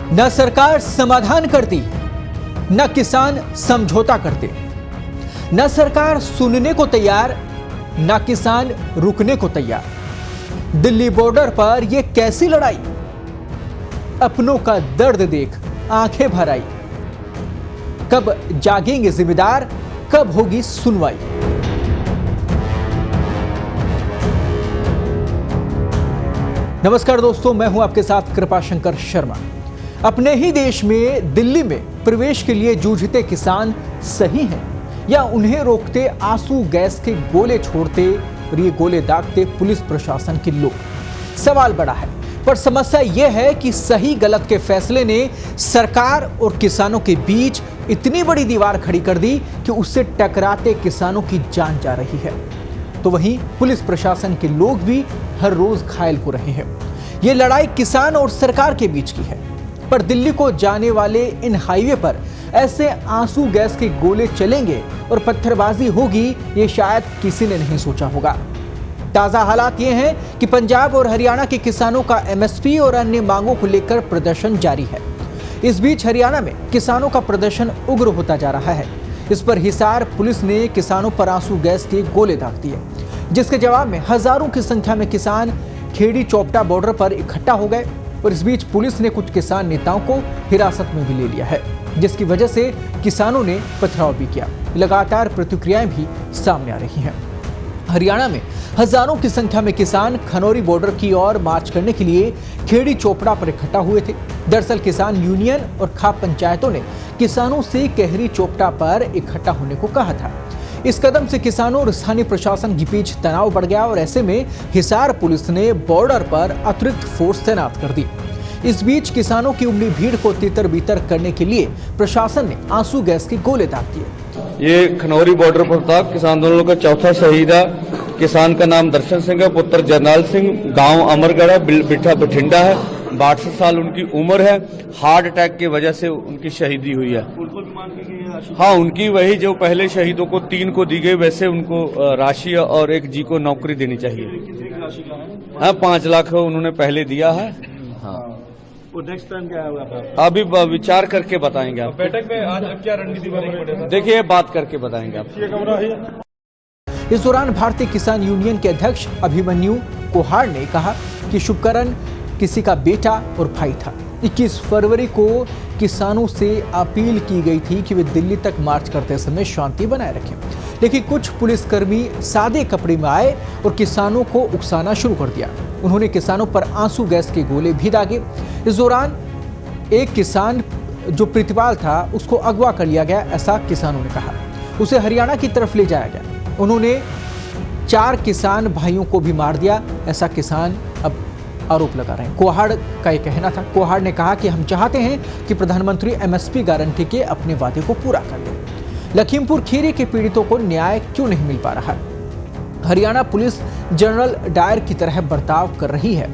न सरकार समाधान करती, न किसान समझौता करते। न सरकार सुनने को तैयार, न किसान रुकने को तैयार। दिल्ली बॉर्डर पर यह कैसी लड़ाई? अपनों का दर्द देख आंखें भर आई। कब जागेंगे जिम्मेदार, कब होगी सुनवाई? नमस्कार दोस्तों, मैं हूं आपके साथ कृपाशंकर शर्मा। अपने ही देश में दिल्ली में प्रवेश के लिए जूझते किसान सही हैं या उन्हें रोकते आंसू गैस के गोले छोड़ते और ये गोले दागते पुलिस प्रशासन के लोग? सवाल बड़ा है, पर समस्या यह है कि सही गलत के फैसले ने सरकार और किसानों के बीच इतनी बड़ी दीवार खड़ी कर दी कि उससे टकराते किसानों की जान जा रही है। तो वहीं पुलिस प्रशासन के लोग भी हर रोज घायल हो रहे हैं। यह लड़ाई किसान और सरकार के बीच की है, पर दिल्ली को जाने वाले इन हाईवे पर ऐसे आंसू गैस के गोले चलेंगे और पत्थरबाजी होगी, ये शायद किसी ने नहीं सोचा होगा। ताजा हालात ये हैं कि पंजाब और हरियाणा के किसानों का एमएसपी और अन्य मांगों को लेकर प्रदर्शन जारी है। इस बीच हरियाणा में किसानों का प्रदर्शन उग्र होता जा रहा है। इस पर हिसार पुलिस ने किसानों पर आंसू गैस के गोले दाग दिए, जिसके जवाब में हजारों की संख्या में किसान खेड़ी चोपटा बॉर्डर पर इकट्ठा हो गए। और इस बीच पुलिस ने कुछ किसान नेताओं को हिरासत में भी ले लिया है, जिसकी वजह से किसानों ने पथराव भी किया। लगातार प्रतिक्रियाएं भी सामने आ रही हैं। हरियाणा में हजारों की संख्या में किसान खनौरी बॉर्डर की ओर मार्च करने के लिए खेड़ी चोपड़ा पर इकट्ठा हुए थे। दरअसल किसान यूनियन और खाप पंचायतों ने किसानों से खेड़ी चोपड़ा पर इकट्ठा होने को कहा था। इस कदम से किसानों और स्थानीय प्रशासन के बीच तनाव बढ़ गया और ऐसे में हिसार पुलिस ने बॉर्डर पर अतिरिक्त फोर्स तैनात कर दी। इस बीच किसानों की उमड़ी भीड़ को तितर बितर करने के लिए प्रशासन ने आंसू गैस के गोले दाग दिए। ये खनौरी बॉर्डर पर था। किसान आंदोलन का चौथा शहीद है। किसान का नाम दर्शन सिंह है, पुत्र जरनाल सिंह, गांव अमरगढ़ है, बिठा बठिंडा है। 62 साल उनकी उम्र है। हार्ट अटैक की वजह से उनकी शहीदी हुई है। हाँ, उनकी वही जो पहले शहीदों को 3 को दी गई, वैसे उनको राशि और एक जी को नौकरी देनी चाहिए। हाँ, 5 लाख उन्होंने पहले दिया है। हाँ, नेक्स्ट टाइम क्या होगा? अभी विचार करके बताएंगे आप। बैठक में आज क्या रणनीति बनेगी? देखिए, बात करके बताएंगे आप। इस दौरान भारतीय किसान यूनियन के अध्यक्ष अभिमन्यु कोहाड़ ने कहा कि शुभकरण किसी का बेटा और भाई था। 21 फरवरी को किसानों से अपील की गई थी कि वे दिल्ली तक मार्च करते समय शांति बनाए रखें, लेकिन कुछ पुलिसकर्मी सादे कपड़े में आए और किसानों को उकसाना शुरू कर दिया। उन्होंने किसानों पर आंसू गैस के गोले भी दागे। इस दौरान एक किसान जो प्रतिपाल था उसको अगवा कर लिया गया, ऐसा किसानों ने कहा। उसे हरियाणा की तरफ ले जाया गया। उन्होंने 4 किसान भाइयों को भी मार दिया, ऐसा किसान अब आरोप लगा रहे हैं। कोहाड़ का यह कहना था। कोहाड़ ने कहा कि हम चाहते हैं कि प्रधानमंत्री एमएसपी गारंटी के अपने वादे को पूरा कर दें। लखीमपुर खीरी के पीड़ितों को न्याय क्यों नहीं मिल पा रहा? हरियाणा पुलिस जनरल डायर की तरह बर्ताव कर रही है,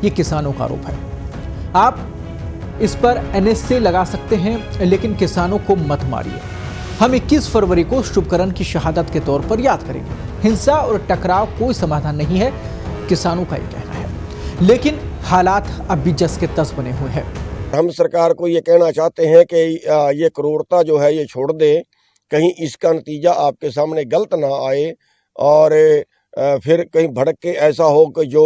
ये किसानों का आरोप है। आप इस पर एनएसए लगा सकते हैं, लेकिन किसानों को मत मारिए। हम 21 फरवरी को शुभकरण की शहादत के तौर पर याद करेंगे। हिंसा और टकराव कोई समाधान नहीं है, किसानों का ये कहना है। लेकिन हालात अब भी जस के तस बने हुए हैं। हम सरकार को ये कहना चाहते हैं कि ये क्रूरता जो है ये छोड़ दे। कहीं इसका नतीजा आपके सामने गलत ना आए और फिर कहीं भड़क के ऐसा हो कि जो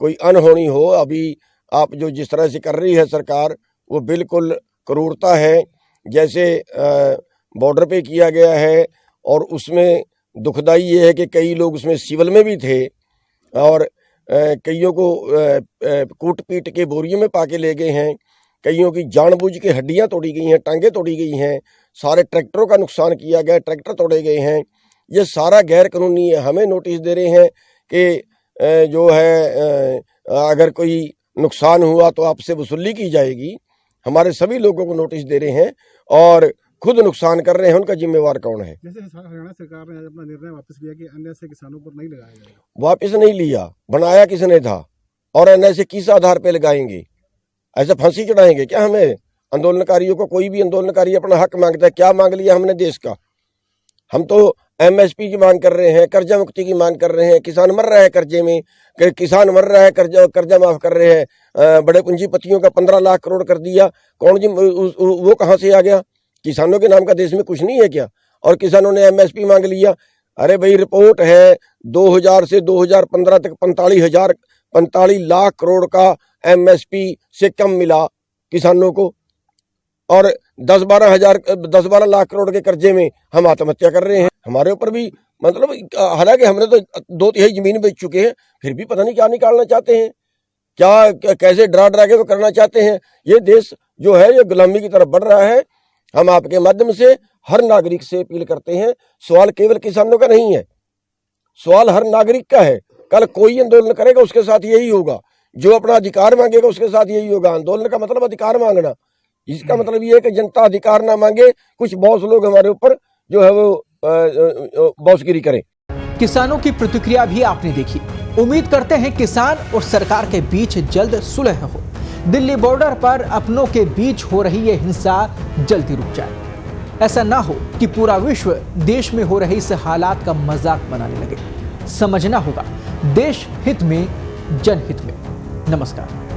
कोई अनहोनी हो। अभी आप जो जिस तरह से कर रही है सरकार, वो बिल्कुल क्रूरता है। जैसे बॉर्डर पे किया गया है, और उसमें दुखदाई ये है कि कई लोग उसमें सिविल में भी थे और कईयों को कूट पीट के बोरियों में पाके ले गए हैं। कईयों की जानबूझ के हड्डियां तोड़ी गई हैं, टांगें तोड़ी गई हैं। सारे ट्रैक्टरों का नुकसान किया गया, ट्रैक्टर तोड़े गए हैं। ये सारा गैर कानूनी है। हमें नोटिस दे रहे हैं कि जो है अगर कोई नुकसान हुआ तो आपसे वसूली की जाएगी। हमारे सभी लोगों को नोटिस दे रहे हैं और खुद नुकसान कर रहे हैं। उनका जिम्मेवार कौन है? जैसे हरियाणा सरकार ने अपना निर्णय वापस लिया कि एनएसए किसानों पर नहीं लगाया जाएगा। वापस नहीं लिया, बनाया किसने था? और एनएसए किस आधार पे लगाएंगे? ऐसे फांसी चढ़ाएंगे क्या हमें आंदोलनकारियों को? कोई भी आंदोलनकारी अपना हक मांगता है। क्या मांग लिया हमने देश का? हम तो एमएसपी की मांग कर रहे हैं, कर्जा मुक्ति की मांग कर रहे हैं। किसान मर रहा है कर्जे में, किसान मर रहा है, कर्जा माफ कर रहे हैं, बड़े पूंजीपतियों का 15 लाख करोड़ कर दिया। कौन जी वो कहाँ से आ गया? किसानों के नाम का देश में कुछ नहीं है क्या? और किसानों ने एमएसपी मांग लिया। अरे भाई, रिपोर्ट है 2000 से 2015 तक 45 लाख करोड़ का एमएसपी से कम मिला किसानों को, और 10-12 लाख करोड़ के कर्जे में हम आत्महत्या कर रहे हैं। हमारे ऊपर भी मतलब, हालांकि हमने तो 2/3 जमीन बेच चुके हैं, फिर भी पता नहीं क्या निकालना चाहते हैं, क्या कैसे डरा के वो करना चाहते हैं। ये देश जो है ये गुलामी की तरफ बढ़ रहा है। हम आपके माध्यम से हर नागरिक से अपील करते हैं, सवाल केवल किसानों का नहीं है, सवाल हर नागरिक का है। कल कोई आंदोलन करेगा उसके साथ यही होगा, जो अपना अधिकार मांगेगा उसके साथ यही होगा। आंदोलन का मतलब अधिकार मांगना, इसका मतलब ये है कि जनता अधिकार ना मांगे, कुछ बॉस लोग हमारे ऊपर जो है वो बॉसगिरी करें। किसानों की प्रतिक्रिया भी आपने देखी। उम्मीद करते हैं किसान और सरकार के बीच जल्द सुलह हो। दिल्ली बॉर्डर पर अपनों के बीच हो रही ये हिंसा जल्दी रुक जाए। ऐसा ना हो कि पूरा विश्व देश में हो रहे इस हालात का मजाक बनाने लगे। समझना होगा, देश हित में जनहित में। नमस्कार।